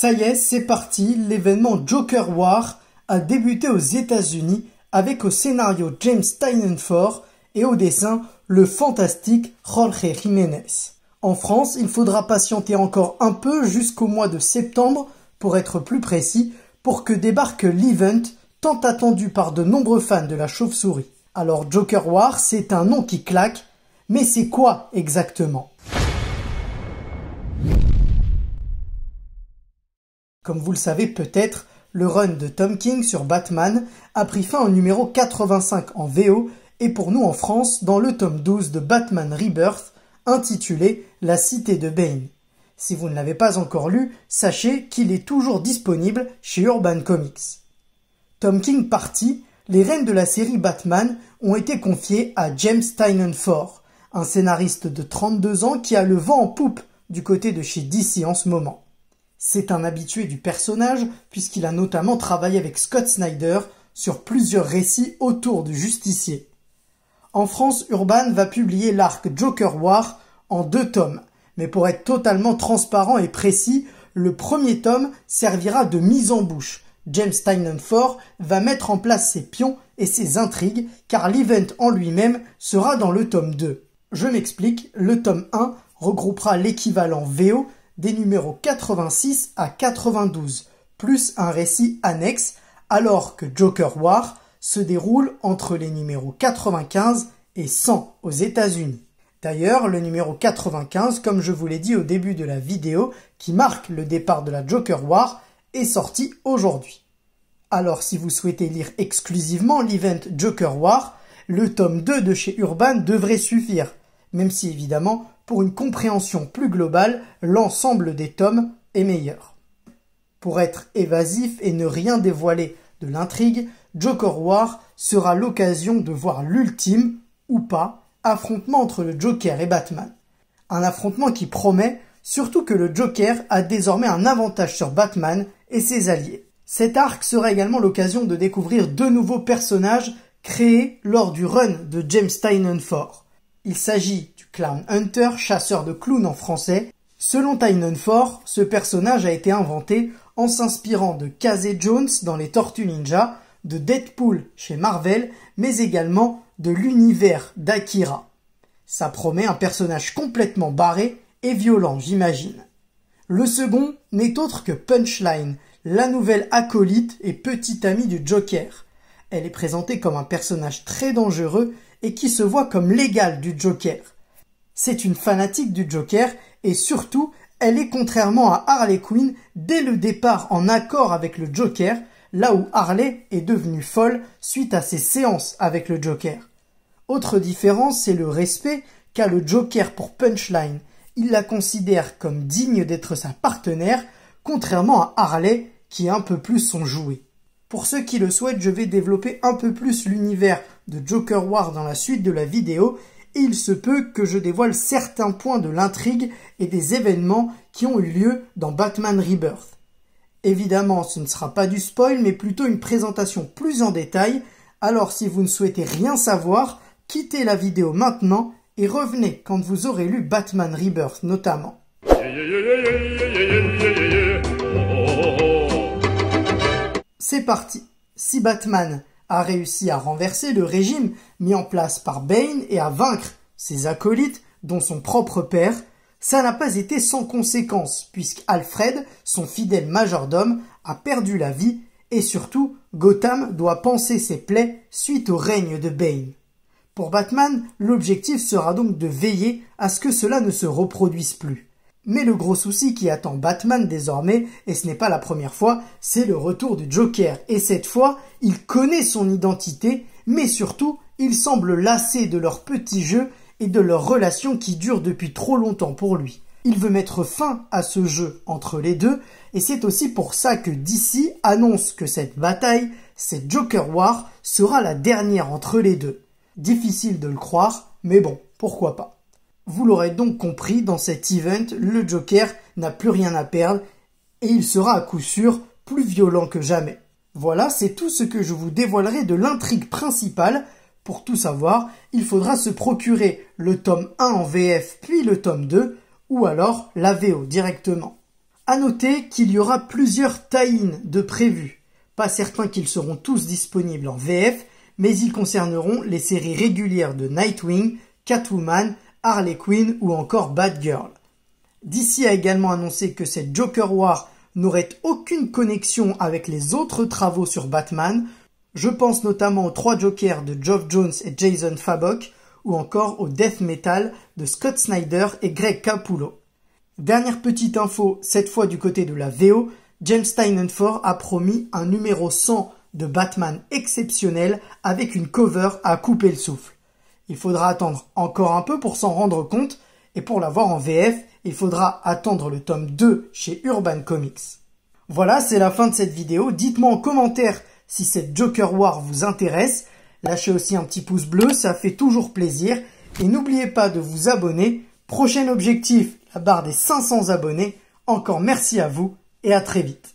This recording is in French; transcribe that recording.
Ça y est, c'est parti, l'événement Joker War a débuté aux États-Unis avec au scénario James Tynion IV et au dessin le fantastique Jorge Jiménez. En France, il faudra patienter encore un peu jusqu'au mois de septembre, pour être plus précis, pour que débarque l'event tant attendu par de nombreux fans de la chauve-souris. Alors Joker War, c'est un nom qui claque, mais c'est quoi exactement ? Comme vous le savez peut-être, le run de Tom King sur Batman a pris fin au numéro 85 en VO et pour nous en France dans le tome 12 de Batman Rebirth intitulé La Cité de Bane. Si vous ne l'avez pas encore lu, sachez qu'il est toujours disponible chez Urban Comics. Tom King parti, les rênes de la série Batman ont été confiés à James Tynion IV, un scénariste de 32 ans qui a le vent en poupe du côté de chez DC en ce moment. C'est un habitué du personnage puisqu'il a notamment travaillé avec Scott Snyder sur plusieurs récits autour du justicier. En France, Urban va publier l'arc Joker War en 2 tomes, mais pour être totalement transparent et précis, le premier tome servira de mise en bouche. James Tynion IV va mettre en place ses pions et ses intrigues car l'event en lui-même sera dans le tome 2. Je m'explique, le tome 1 regroupera l'équivalent VO des numéros 86 à 92, plus un récit annexe, alors que Joker War se déroule entre les numéros 95 et 100 aux États-Unis. D'ailleurs, le numéro 95, comme je vous l'ai dit au début de la vidéo, qui marque le départ de la Joker War, est sorti aujourd'hui. Alors si vous souhaitez lire exclusivement l'event Joker War, le tome 2 de chez Urban devrait suffire, même si évidemment, pour une compréhension plus globale, l'ensemble des tomes est meilleur. Pour être évasif et ne rien dévoiler de l'intrigue, Joker War sera l'occasion de voir l'ultime, ou pas, affrontement entre le Joker et Batman. Un affrontement qui promet, surtout que le Joker a désormais un avantage sur Batman et ses alliés. Cet arc sera également l'occasion de découvrir 2 nouveaux personnages créés lors du run de James Tynion IV. Il s'agit du Clown Hunter, chasseur de clowns en français. Selon Tynion IV, ce personnage a été inventé en s'inspirant de Casey Jones dans les Tortues Ninja, de Deadpool chez Marvel, mais également de l'univers d'Akira. Ça promet un personnage complètement barré et violent, j'imagine. Le second n'est autre que Punchline, la nouvelle acolyte et petite amie du Joker. Elle est présentée comme un personnage très dangereux et qui se voit comme l'égal du Joker. C'est une fanatique du Joker et surtout, elle est contrairement à Harley Quinn dès le départ en accord avec le Joker, là où Harley est devenue folle suite à ses séances avec le Joker. Autre différence, c'est le respect qu'a le Joker pour Punchline. Il la considère comme digne d'être sa partenaire, contrairement à Harley qui est un peu plus son jouet. Pour ceux qui le souhaitent, je vais développer un peu plus l'univers de Joker War dans la suite de la vidéo et il se peut que je dévoile certains points de l'intrigue et des événements qui ont eu lieu dans Batman Rebirth. Évidemment, ce ne sera pas du spoil, mais plutôt une présentation plus en détail, alors si vous ne souhaitez rien savoir, quittez la vidéo maintenant et revenez quand vous aurez lu Batman Rebirth notamment. C'est parti. Si Batman a réussi à renverser le régime mis en place par Bane et à vaincre ses acolytes, dont son propre père, ça n'a pas été sans conséquence, puisqu'Alfred, son fidèle majordome, a perdu la vie, et surtout, Gotham doit panser ses plaies suite au règne de Bane. Pour Batman, l'objectif sera donc de veiller à ce que cela ne se reproduise plus. Mais le gros souci qui attend Batman désormais, et ce n'est pas la première fois, c'est le retour du Joker. Et cette fois, il connaît son identité, mais surtout, il semble lassé de leur petit jeu et de leur relation qui dure depuis trop longtemps pour lui. Il veut mettre fin à ce jeu entre les deux, et c'est aussi pour ça que DC annonce que cette bataille, cette Joker War, sera la dernière entre les deux. Difficile de le croire, mais bon, pourquoi pas. Vous l'aurez donc compris, dans cet event, le Joker n'a plus rien à perdre et il sera à coup sûr plus violent que jamais. Voilà, c'est tout ce que je vous dévoilerai de l'intrigue principale. Pour tout savoir, il faudra se procurer le tome 1 en VF puis le tome 2 ou alors la VO directement. À noter qu'il y aura plusieurs tie-in de prévus. Pas certain qu'ils seront tous disponibles en VF, mais ils concerneront les séries régulières de Nightwing, Catwoman, Harley Quinn ou encore Batgirl. DC a également annoncé que cette Joker War n'aurait aucune connexion avec les autres travaux sur Batman. Je pense notamment aux 3 Jokers de Geoff Johns et Jason Fabok, ou encore au Death Metal de Scott Snyder et Greg Capullo. Dernière petite info, cette fois du côté de la VO, James Tynion IV a promis un numéro 100 de Batman exceptionnel avec une cover à couper le souffle. Il faudra attendre encore un peu pour s'en rendre compte, et pour l'avoir en VF, il faudra attendre le tome 2 chez Urban Comics. Voilà, c'est la fin de cette vidéo. Dites-moi en commentaire si cette Joker War vous intéresse. Lâchez aussi un petit pouce bleu, ça fait toujours plaisir. Et n'oubliez pas de vous abonner. Prochain objectif, la barre des 500 abonnés. Encore merci à vous et à très vite.